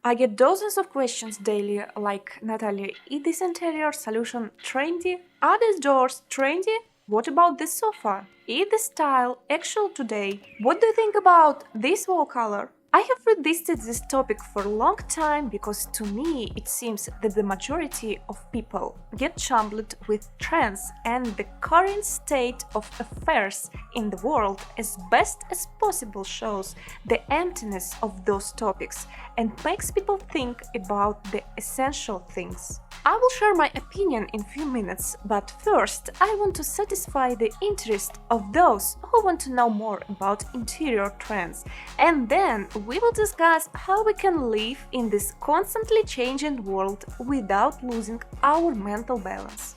I get dozens of questions daily like, Natalia, is this interior solution trendy? Are these doors trendy? What about this sofa? Is this style actual today? What do you think about this wall color? I have resisted this topic for a long time because to me it seems that the majority of people get jumbled with trends and the current state of affairs in the world as best as possible shows the emptiness of those topics and makes people think about the essential things. I will share my opinion in a few minutes, but first I want to satisfy the interest of those who want to know more about interior trends, and then we will discuss how we can live in this constantly changing world without losing our mental balance.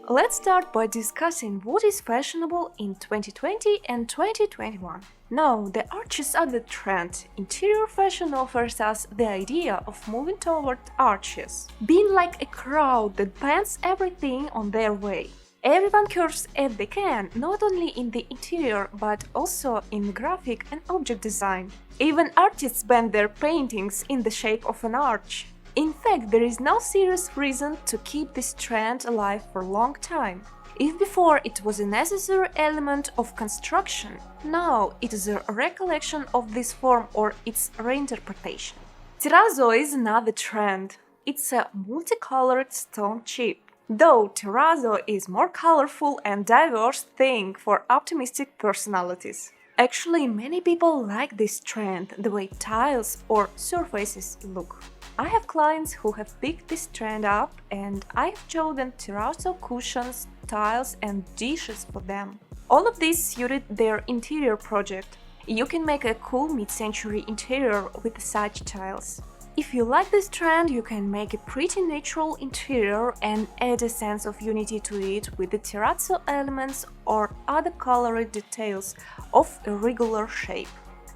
Let's start by discussing what is fashionable in 2020 and 2021. No, the arches are the trend. Interior fashion offers us the idea of moving toward arches, being like a crowd that bends everything on their way. Everyone curves as they can, not only in the interior but also in graphic and object design. Even artists bend their paintings in the shape of an arch. In fact, there is no serious reason to keep this trend alive for a long time. If before it was a necessary element of construction, now it is a recollection of this form or its reinterpretation. Terrazzo is another trend. It's a multicolored stone chip. Though terrazzo is more colorful and diverse thing for optimistic personalities. Actually, many people like this trend, the way tiles or surfaces look. I have clients who have picked this trend up and I have chosen terrazzo cushions, tiles and dishes for them. All of this suited their interior project. You can make a cool mid-century interior with such tiles. If you like this trend, you can make a pretty natural interior and add a sense of unity to it with the terrazzo elements or other colored details of a regular shape.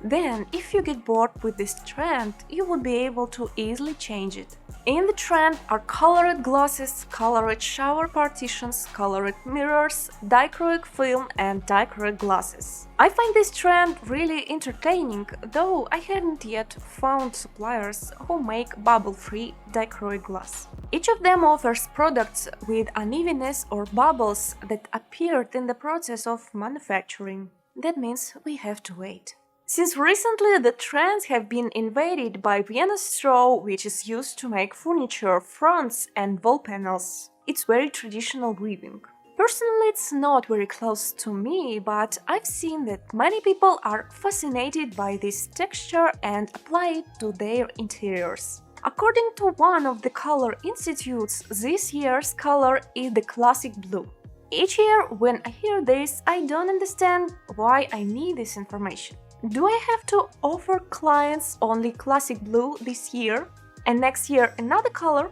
Then, if you get bored with this trend, you will be able to easily change it. In the trend are colored glasses, colored shower partitions, colored mirrors, dichroic film and dichroic glasses. I find this trend really entertaining, though I haven't yet found suppliers who make bubble-free dichroic glass. Each of them offers products with unevenness or bubbles that appeared in the process of manufacturing. That means we have to wait. Since recently, the trends have been invaded by Vienna straw, which is used to make furniture, fronts and wall panels. It's very traditional weaving. Personally, it's not very close to me, but I've seen that many people are fascinated by this texture and apply it to their interiors. According to one of the color institutes, this year's color is the classic blue. Each year, when I hear this, I don't understand why I need this information. Do I have to offer clients only classic blue this year and next year another color?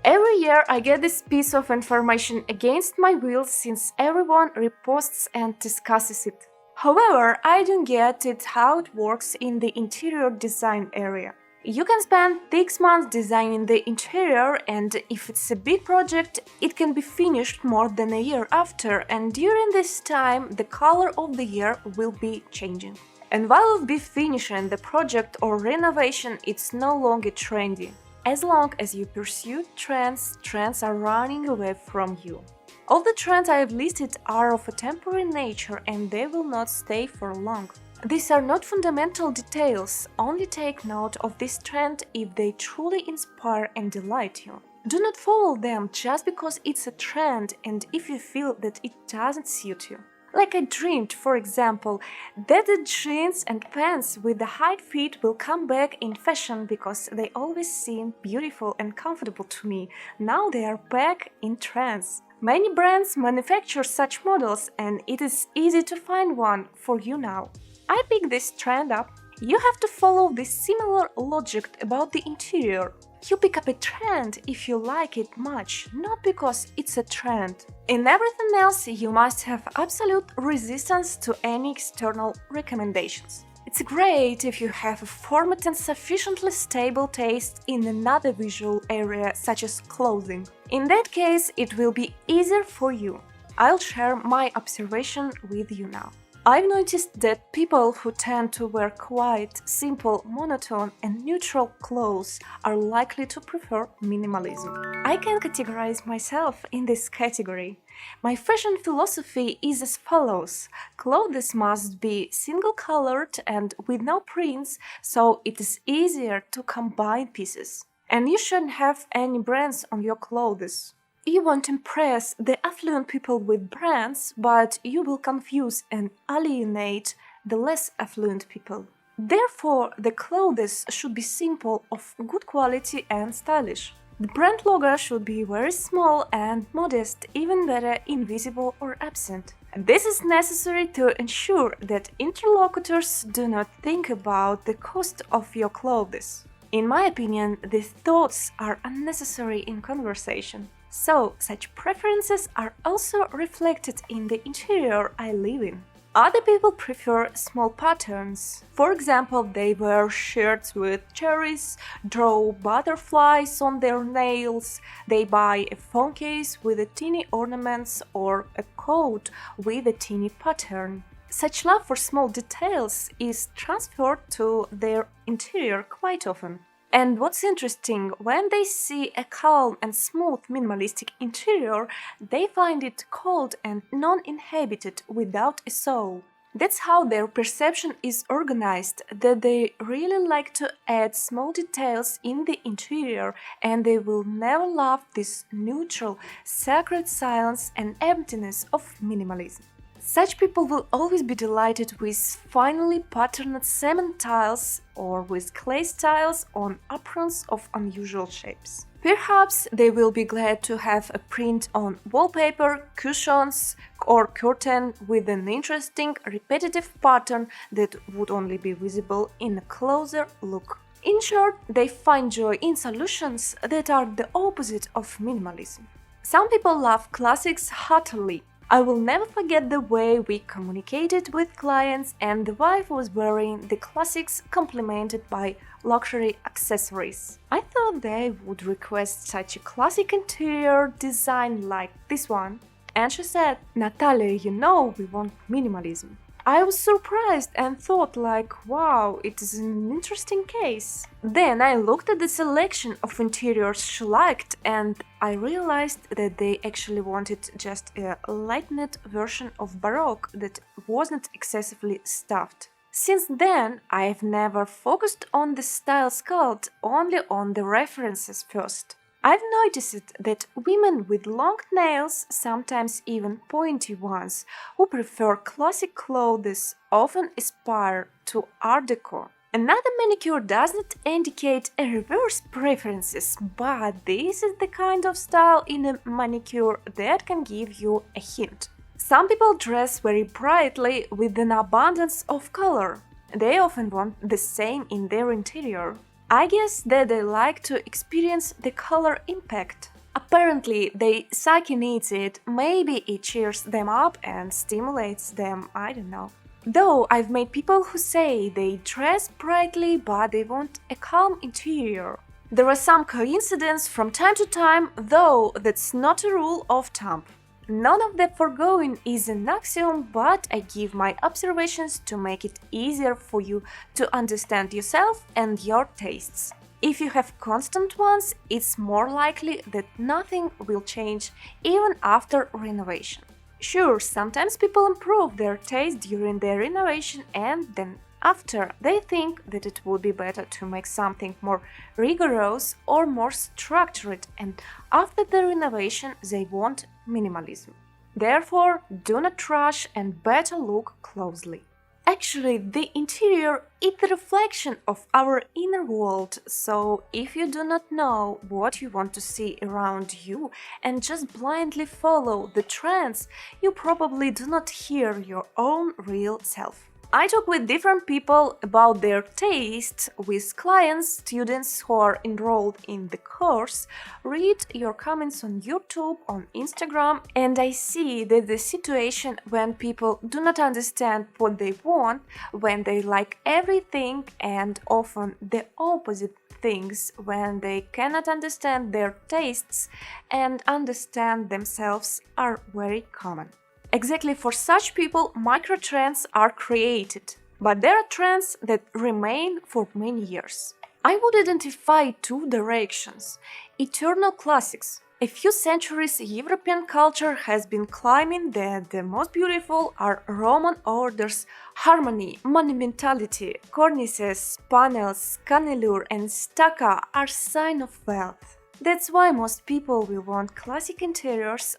Every year I get this piece of information against my will since everyone reposts and discusses it. However, I don't get it how it works in the interior design area. You can spend 6 months designing the interior and if it's a big project, it can be finished more than a year after, and during this time the color of the year will be changing. And while you'll be finishing the project or renovation, it's no longer trendy. As long as you pursue trends, trends are running away from you. All the trends I have listed are of a temporary nature and they will not stay for long. These are not fundamental details, only take note of this trend if they truly inspire and delight you. Do not follow them just because it's a trend and if you feel that it doesn't suit you. Like I dreamed, for example, that the jeans and pants with the high fit will come back in fashion because they always seemed beautiful and comfortable to me. Now they are back in trends. Many brands manufacture such models and it is easy to find one for you now. I picked this trend up. You have to follow this similar logic about the interior. You pick up a trend if you like it much, not because it's a trend. In everything else, you must have absolute resistance to any external recommendations. It's great if you have a format and sufficiently stable taste in another visual area such as clothing. In that case, it will be easier for you. I'll share my observation with you now. I've noticed that people who tend to wear quiet, simple, monotone, and neutral clothes are likely to prefer minimalism. I can categorize myself in this category. My fashion philosophy is as follows: clothes must be single colored and with no prints, so it is easier to combine pieces. And you shouldn't have any brands on your clothes. You won't impress the affluent people with brands, but you will confuse and alienate the less affluent people. Therefore, the clothes should be simple, of good quality, and stylish. The brand logo should be very small and modest, even better invisible or absent. This is necessary to ensure that interlocutors do not think about the cost of your clothes. In my opinion, these thoughts are unnecessary in conversation. So, such preferences are also reflected in the interior I live in. Other people prefer small patterns. For example, they wear shirts with cherries, draw butterflies on their nails, they buy a phone case with a teeny ornaments or a coat with a teeny pattern. Such love for small details is transferred to their interior quite often. And what's interesting, when they see a calm and smooth minimalistic interior, they find it cold and non-inhabited without a soul. That's how their perception is organized, that they really like to add small details in the interior, and they will never love this neutral, sacred silence and emptiness of minimalism. Such people will always be delighted with finely patterned cement tiles or with clay tiles on aprons of unusual shapes. Perhaps they will be glad to have a print on wallpaper, cushions, or curtain with an interesting, repetitive pattern that would only be visible in a closer look. In short, they find joy in solutions that are the opposite of minimalism. Some people love classics heartily. I will never forget the way we communicated with clients, and the wife was wearing the classics complemented by luxury accessories. I thought they would request such a classic interior design like this one. And she said, "Natalia, you know we want minimalism." I was surprised and thought like, wow, it is an interesting case. Then I looked at the selection of interiors she liked, and I realized that they actually wanted just a lightened version of Baroque that wasn't excessively stuffed. Since then, I've never focused on the style sculpt, only on the references first. I've noticed that women with long nails, sometimes even pointy ones, who prefer classic clothes often aspire to Art Deco. Another manicure does not indicate a reverse preferences, but this is the kind of style in a manicure that can give you a hint. Some people dress very brightly with an abundance of color. They often want the same in their interior. I guess that they like to experience the color impact. Apparently, their psyche needs it, maybe it cheers them up and stimulates them, I don't know. Though I've met people who say they dress brightly but they want a calm interior. There are some coincidences from time to time, though that's not a rule of thumb. None of the foregoing is an axiom, but I give my observations to make it easier for you to understand yourself and your tastes. If you have constant ones, it's more likely that nothing will change even after renovation. Sure, sometimes people improve their taste during their renovation and then after they think that it would be better to make something more rigorous or more structured, and after the renovation they want minimalism. Therefore, do not rush and better look closely. Actually, the interior is the reflection of our inner world, so if you do not know what you want to see around you and just blindly follow the trends, you probably do not hear your own real self. I talk with different people about their tastes, with clients, students who are enrolled in the course, read your comments on YouTube, on Instagram, and I see that the situation when people do not understand what they want, when they like everything, and often the opposite things when they cannot understand their tastes and understand themselves, are very common. Exactly for such people, microtrends are created. But there are trends that remain for many years. I would identify two directions: eternal classics. A few centuries, European culture has been claiming that the most beautiful are Roman orders, harmony, monumentality, cornices, panels, cannelure, and stucco are sign of wealth. That's why most people will want classic interiors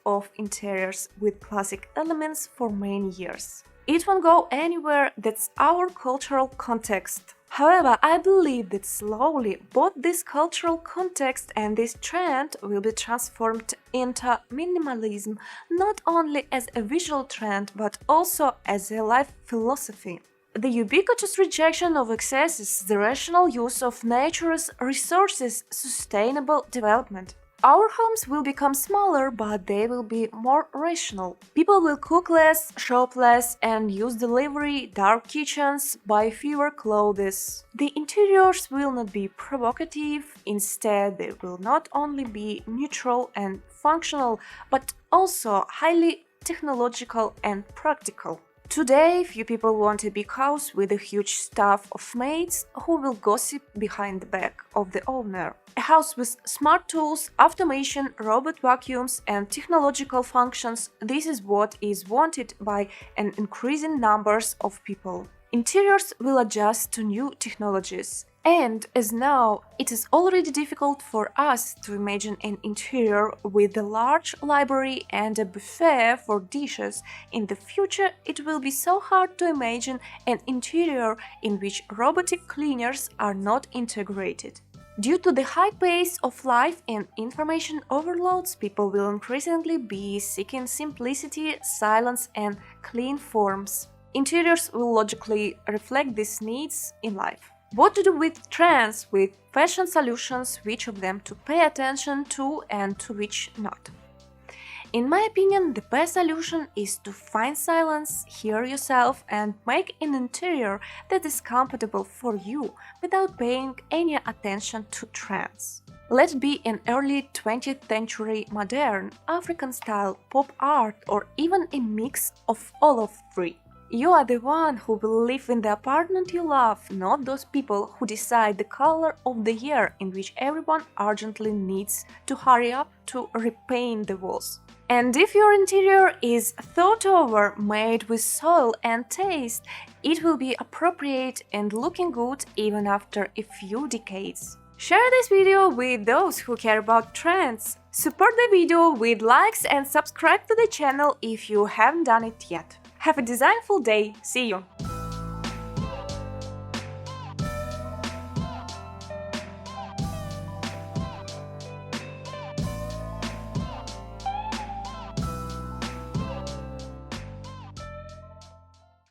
with classic elements for many years. It won't go anywhere, that's our cultural context. However, I believe that slowly both this cultural context and this trend will be transformed into minimalism, not only as a visual trend but also as a life philosophy. The ubiquitous rejection of excesses, the rational use of nature's resources, sustainable development. Our homes will become smaller, but they will be more rational. People will cook less, shop less, and use delivery, dark kitchens, buy fewer clothes. The interiors will not be provocative, instead they will not only be neutral and functional, but also highly technological and practical. Today, few people want a big house with a huge staff of maids who will gossip behind the back of the owner. A house with smart tools, automation, robot vacuums, and technological functions, this is what is wanted by an increasing numbers of people. Interiors will adjust to new technologies. And as now, it is already difficult for us to imagine an interior with a large library and a buffet for dishes. In the future, it will be so hard to imagine an interior in which robotic cleaners are not integrated. Due to the high pace of life and information overloads, people will increasingly be seeking simplicity, silence, and clean forms. Interiors will logically reflect these needs in life. What to do with trends, with fashion solutions, which of them to pay attention to and to which not? In my opinion, the best solution is to find silence, hear yourself, and make an interior that is comfortable for you without paying any attention to trends. Let it be an early 20th century modern, African style, pop art, or even a mix of all of three. You are the one who will live in the apartment you love, not those people who decide the color of the year in which everyone urgently needs to hurry up to repaint the walls. And if your interior is thought over, made with soul and taste, it will be appropriate and looking good even after a few decades. Share this video with those who care about trends. Support the video with likes and subscribe to the channel if you haven't done it yet. Have a designful day. See you!